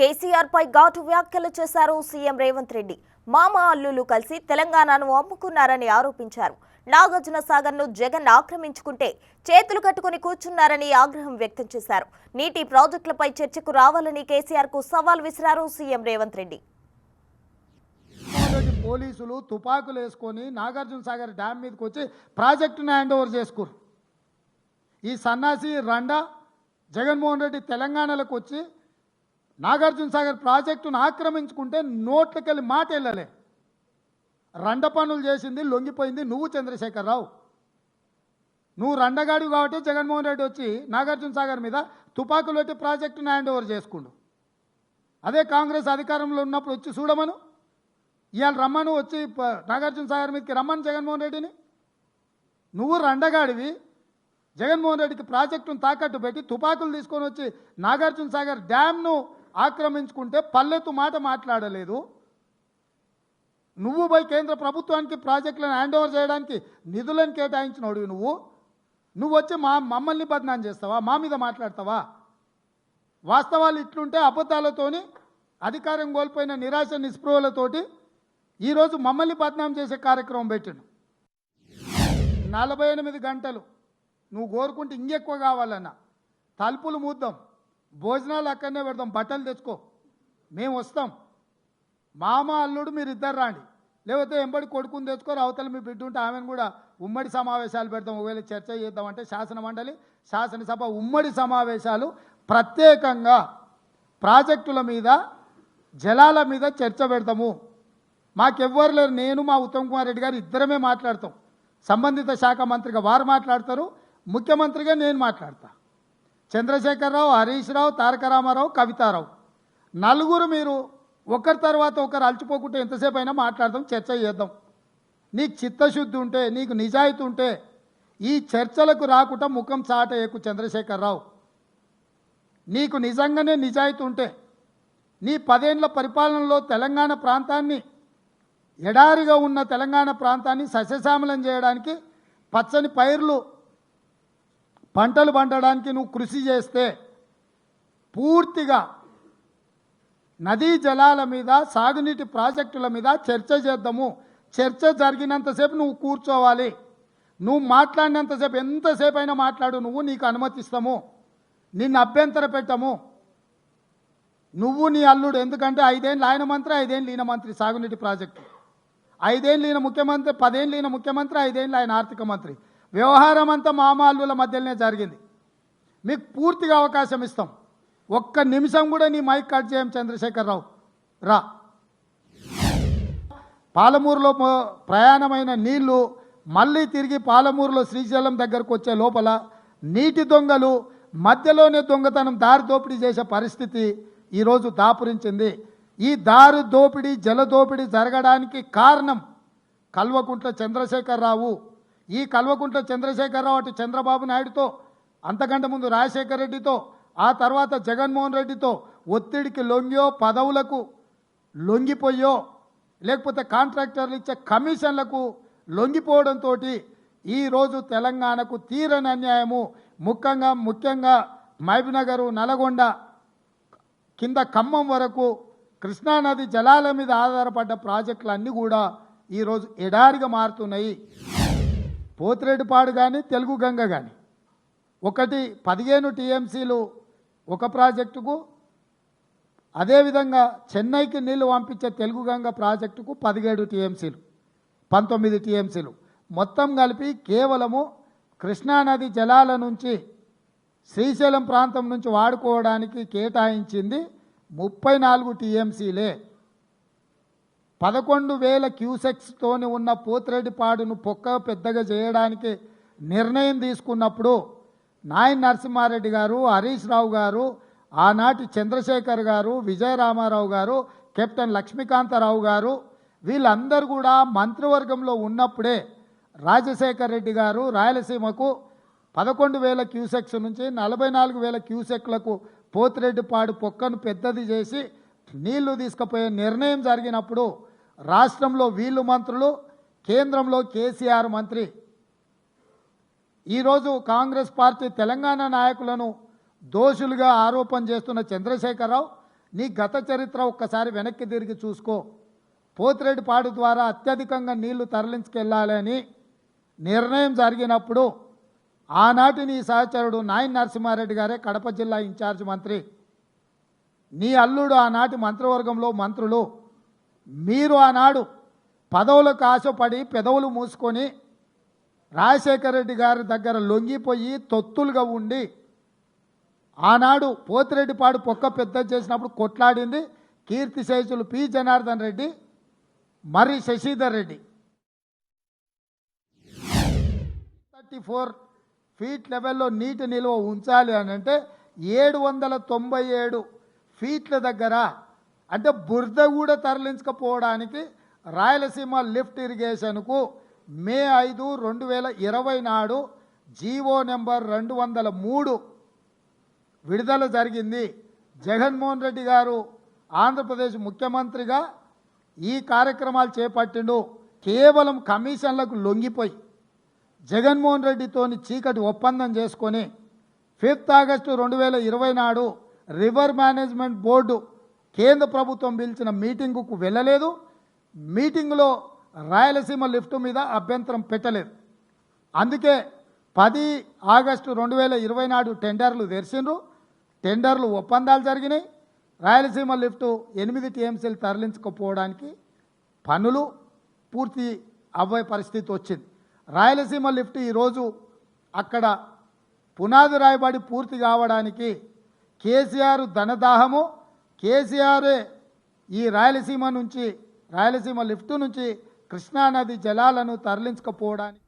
కేసీఆర్ పై ఘాటు వ్యాఖ్యలు చేశారు సీఎం రేవంత్ రెడ్డి. మామ అల్లులు కలిసి తెలంగాణను అమ్ముకున్నారని ఆరోపించారు. నాగార్జున సాగర్ ను జగన్ ఆక్రమించుకుంటే చేతులు కట్టుకుని కూర్చున్నారని ఆగ్రహం వ్యక్తం చేశారు. నీటి ప్రాజెక్టులపై చర్చకు రావాలని కేసీఆర్ కు సవాల్ విసిరారు సీఎం రేవంత్ రెడ్డి. పోలీసులు తుపాకులు వేసుకొని నాగార్జున సాగర్ డ్యామ్ మీదకి వచ్చి ప్రాజెక్టును హ్యాండ్ ఓవర్ చేసుకోరు. ఈ సన్నాసి రండా జగన్మోహన్ రెడ్డి తెలంగాణలోకి వచ్చి నాగార్జున సాగర్ ప్రాజెక్టును ఆక్రమించుకుంటే నోట్లకెళ్ళి మాట వెళ్ళలే. రండ పనులు చేసింది లొంగిపోయింది నువ్వు చంద్రశేఖరరావు. నువ్వు రండగాడు కాబట్టి జగన్మోహన్ రెడ్డి వచ్చి నాగార్జున సాగర్ మీద తుపాకులు పెట్టి ప్రాజెక్టును హ్యాండ్ ఓవర్ చేసుకుండు. అదే కాంగ్రెస్ అధికారంలో ఉన్నప్పుడు వచ్చి చూడమను, ఇవాళ రమ్మను, వచ్చి నాగార్జున సాగర్ మీదకి రమ్మను జగన్మోహన్ రెడ్డిని. నువ్వు రండగాడివి, జగన్మోహన్ రెడ్డికి ప్రాజెక్టును తాకట్టు పెట్టి తుపాకులు తీసుకొని వచ్చి నాగార్జున సాగర్ డ్యామ్ను ఆక్రమించుకుంటే పల్లెత్తు మాట మాట్లాడలేదు. నువ్వు పోయి కేంద్ర ప్రభుత్వానికి ప్రాజెక్టులను హ్యాండ్ ఓవర్ చేయడానికి నిధులను కేటాయించినోడు. నువ్వు వచ్చి మమ్మల్ని బదనాం చేస్తావా? మా మీద మాట్లాడతావా? వాస్తవాలు ఇట్లుంటే అబద్ధాలతోని అధికారం కోల్పోయిన నిరాశ నిస్పృహలతోటి ఈరోజు మమ్మల్ని బదనాం చేసే కార్యక్రమం పెట్టిండు. 48 గంటలు నువ్వు కోరుకుంటే ఇంకెక్కువ కావాలన్నా తలుపులు మూద్దాం, భోజనాలు అక్కడనే పెడదాం, బట్టలు తెచ్చుకో, మేము వస్తాం. మామ అల్లుడు మీరు ఇద్దరు రాండి, లేకపోతే ఎంబడి కొడుకుని తెచ్చుకోరు, అవతల మీ బిడ్డ ఉంటే ఆమెను కూడా ఉమ్మడి సమావేశాలు పెడతాం. ఒకవేళ చర్చ చేద్దామంటే శాసనమండలి శాసనసభ ఉమ్మడి సమావేశాలు ప్రత్యేకంగా ప్రాజెక్టుల మీద జలాల మీద చర్చ పెడతాము. మాకెవ్వరు లేరు, నేను మా ఉత్తమ్ కుమార్ రెడ్డి గారు ఇద్దరమే మాట్లాడతాం. సంబంధిత శాఖ మంత్రిగా వారు మాట్లాడతారు, ముఖ్యమంత్రిగా నేను మాట్లాడతా. చంద్రశేఖరరావు, హరీష్ రావు, తారక రామారావు, కవితారావు నలుగురు మీరు ఒకరి తర్వాత ఒకరు అలచిపోకుంటే ఎంతసేపు అయినా మాట్లాడదాం, చర్చ చేద్దాం. నీకు చిత్తశుద్ధి ఉంటే, నీకు నిజాయితీ ఉంటే ఈ చర్చలకు రాకుండా ముఖం చాటేయకు చంద్రశేఖరరావు. నీకు నిజంగానే నిజాయితీ ఉంటే నీ 10 ఏళ్ల పరిపాలనలో తెలంగాణ ప్రాంతాన్ని, ఎడారిగా ఉన్న తెలంగాణ ప్రాంతాన్ని సస్యశ్యామలం చేయడానికి, పచ్చని పైర్లు పంటలు పండడానికి నువ్వు కృషి చేస్తే పూర్తిగా నదీ జలాల మీద, సాగునీటి ప్రాజెక్టుల మీద చర్చ చేద్దాము. చర్చ జరిగినంతసేపు నువ్వు కూర్చోవాలి. నువ్వు మాట్లాడినంతసేపు, ఎంతసేపు అయినా మాట్లాడు, నువ్వు, నీకు అనుమతిస్తాము, నిన్ను అభ్యంతర పెట్టము. నువ్వు నీ అల్లుడు, ఎందుకంటే 5 ఏళ్ళు ఆయన మంత్రి, 5 ఏళ్ళు ఈయన మంత్రి సాగునీటి ప్రాజెక్టు, 5 ఏళ్ళు ఈయన ముఖ్యమంత్రి, 10 ఏళ్ళు ఈయన ముఖ్యమంత్రి, 5 ఏళ్ళు ఆయన ఆర్థిక మంత్రి. వ్యవహారం అంతా మామ అల్లుల మధ్యలోనే జరిగింది. మీకు పూర్తిగా అవకాశం ఇస్తాం. ఒక్క నిమిషం కూడా నీ మైక్ కట్ చేయం చంద్రశేఖరరావు. రా. పాలమూరులో ప్రయాణమైన నీళ్లు మళ్ళీ తిరిగి పాలమూరులో శ్రీశైలం దగ్గరకు వచ్చే లోపల నీటి దొంగలు మధ్యలోనే దొంగతనం, దారి దోపిడీ చేసే పరిస్థితి ఈరోజు దాపురించింది. ఈ దారి దోపిడీ, జల దోపిడీ జరగడానికి కారణం కల్వకుంట్ల చంద్రశేఖరరావు. ఈ కల్వకుంట్ల చంద్రశేఖరరావు అటు చంద్రబాబు నాయుడుతో, అంతకంటే ముందు రాజశేఖర రెడ్డితో, ఆ తర్వాత జగన్మోహన్ రెడ్డితో ఒత్తిడికి లొంగియో, పదవులకు లొంగిపోయో, లేకపోతే కాంట్రాక్టర్లు ఇచ్చే కమిషన్లకు లొంగిపోవడంతో ఈరోజు తెలంగాణకు తీరని అన్యాయము. ముఖ్యంగా మహబూబ్నగర్, నల్గొండ కింద ఖమ్మం వరకు కృష్ణానది జలాల మీద ఆధారపడ్డ ప్రాజెక్టులన్నీ కూడా ఈరోజు ఎడారిగా మారుతున్నాయి. పోతిరెడ్డిపాడు కానీ, తెలుగు గంగ కానీ ఒకటి 15 టీఎంసీలు ఒక ప్రాజెక్టుకు, అదేవిధంగా చెన్నైకి నీళ్లు పంపించే తెలుగు గంగ ప్రాజెక్టుకు 17 టీఎంసీలు, 19 టీఎంసీలు మొత్తం కలిపి కేవలము కృష్ణానది జలాల నుంచి శ్రీశైలం ప్రాంతం నుంచి వాడుకోవడానికి కేటాయించింది 34 టీఎంసీలే. 11,000 క్యూసెక్స్తోని ఉన్న పోతిరెడ్డిపాడును పెద్దగా చేయడానికి నిర్ణయం తీసుకున్నప్పుడు నాయన నరసింహారెడ్డి గారు, హరీష్ రావు గారు, ఆనాటి చంద్రశేఖర్ గారు, విజయరామారావు గారు, కెప్టెన్ లక్ష్మీకాంతరావు గారు వీళ్ళందరూ కూడా మంత్రివర్గంలో ఉన్నప్పుడే రాజశేఖర్ రెడ్డి గారు రాయలసీమకు 11,000 క్యూసెక్స్ నుంచి 44,000 క్యూసెక్లకు పోతిరెడ్డిపాడు పొక్కను పెద్దది చేసి నీళ్లు తీసుకుపోయే నిర్ణయం జరిగినప్పుడు రాష్ట్రంలో వీళ్ళు మంత్రులు, కేంద్రంలో కేసీఆర్ మంత్రి. ఈరోజు కాంగ్రెస్ పార్టీ తెలంగాణ నాయకులను దోషులుగా ఆరోపణ చేస్తున్న చంద్రశేఖరరావు నీ గత చరిత్ర ఒక్కసారి వెనక్కి తిరిగి చూసుకో. పోతిరెడ్డిపాడు ద్వారా అత్యధికంగా నీళ్లు తరలించుకెళ్లాలని నిర్ణయం జరిగినప్పుడు ఆనాటి నీ సహచరుడు నాయన్ నరసింహారెడ్డి గారే కడప జిల్లా ఇన్ఛార్జ్ మంత్రి, నీ అల్లుడు ఆనాటి మంత్రివర్గంలో మంత్రులు, మీరు ఆనాడు పదవులకు ఆశపడి పెదవులు మూసుకొని రాజశేఖర రెడ్డి గారి దగ్గర లొంగిపోయి తొత్తులుగా ఉండి ఆనాడు పోతిరెడ్డిపాడు పొక్క పెద్ద చేసినప్పుడు కొట్లాడింది కీర్తిశేషులు పి జనార్దన్ రెడ్డి మరి శశిధర్ రెడ్డి. 34 ఫీట్ లెవెల్లో నీటి నిల్వ ఉంచాలి అని అంటే 797 ఫీట్ల దగ్గర, అంటే బురద కూడా తరలించకపోవడానికి రాయలసీమ లిఫ్ట్ ఇరిగేషన్కు మే 5, 2020 నాడు జీవో నెంబర్ 203 విడుదల జరిగింది. జగన్మోహన్ రెడ్డి గారు ఆంధ్రప్రదేశ్ ముఖ్యమంత్రిగా ఈ కార్యక్రమాలు చేపట్టిండు. కేవలం కమిషన్లకు లొంగిపోయి జగన్మోహన్ రెడ్డితోని చీకటి ఒప్పందం చేసుకొని 5 ఆగస్టు 2020 నాడు రివర్ మేనేజ్మెంట్ బోర్డు కేంద్ర ప్రభుత్వం పిలిచిన మీటింగుకు వెళ్ళలేదు. మీటింగులో రాయలసీమ లిఫ్ట్ మీద అభ్యంతరం పెట్టలేదు. అందుకే 10 ఆగస్టు 2020 నాడు టెండర్లు తెరిచిండ్రు. టెండర్లు ఒప్పందాలు జరిగినాయి. రాయలసీమ లిఫ్ట్ 8 టీఎంసీలు తరలించకపోవడానికి పనులు పూర్తి అవ్వే పరిస్థితి వచ్చింది. రాయలసీమ లిఫ్ట్ ఈరోజు అక్కడ పునాది రాయబడి పూర్తి కావడానికి కేసీఆర్ ధనదాహము, కేసీఆరే ఈ రాయలసీమ లిఫ్ట్ నుంచి కృష్ణానది జలాలను తరలించకపోవడానికి